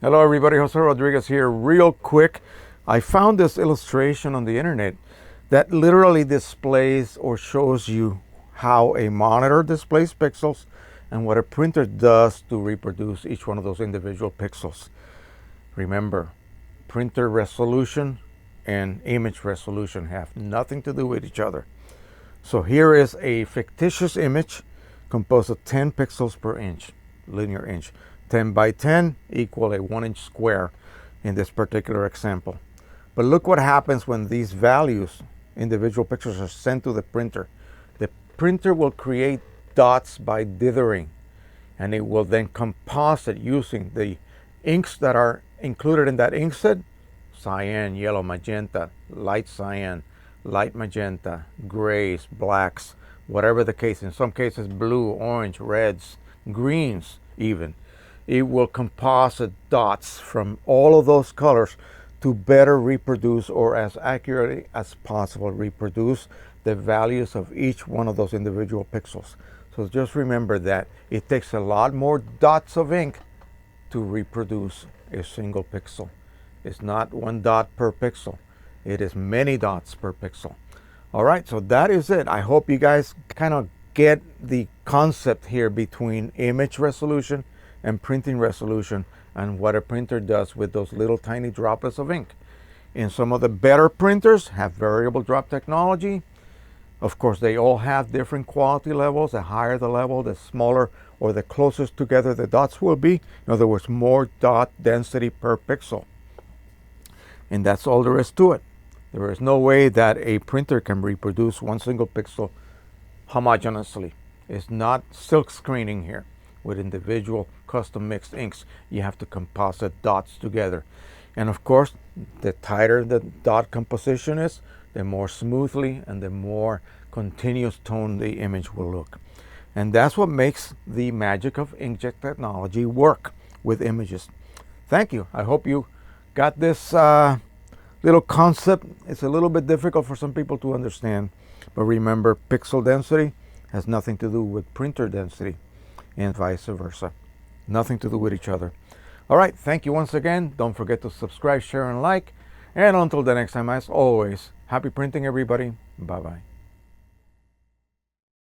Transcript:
Hello everybody, Jose Rodriguez here. Real quick, I found this illustration on the internet that literally displays or shows you how a monitor displays pixels and what a printer does to reproduce each one of those individual pixels. Remember, printer resolution and image resolution have nothing to do with each other. So here is a fictitious image composed of 10 pixels per inch, linear inch. 10 by 10 equal a 1-inch square in this particular example. But look what happens when these values, individual pixels, are sent to the printer. The printer will create dots by dithering, and it will then composite using the inks that are included in that ink set: cyan, yellow, magenta, light cyan, light magenta, grays, blacks, whatever the case. In some cases, blue, orange, reds, greens even. It will composite dots from all of those colors to better reproduce, or as accurately as possible, reproduce the values of each one of those individual pixels. So just remember that it takes a lot more dots of ink to reproduce a single pixel. It's not one dot per pixel. It is many dots per pixel. All right, so that is it. I hope you guys kind of get the concept here between image resolution and printing resolution, and what a printer does with those little tiny droplets of ink. And some of the better printers have variable drop technology. Of course, they all have different quality levels. The higher the level, the smaller or the closest together the dots will be. In other words, more dot density per pixel. And that's all there is to it. There is no way that a printer can reproduce one single pixel homogeneously. It's not silk screening here with individual custom mixed inks. You have to composite dots together. And of course, the tighter the dot composition is, the more smoothly and the more continuous tone the image will look. And that's what makes the magic of inkjet technology work with images. Thank you. I hope you got this little concept. It's a little bit difficult for some people to understand, but remember, pixel density has nothing to do with printer density, and vice versa. Nothing to do with each other. All right, thank you once again. Don't forget to subscribe, share, and like. And until the next time, as always, happy printing, everybody. Bye-bye.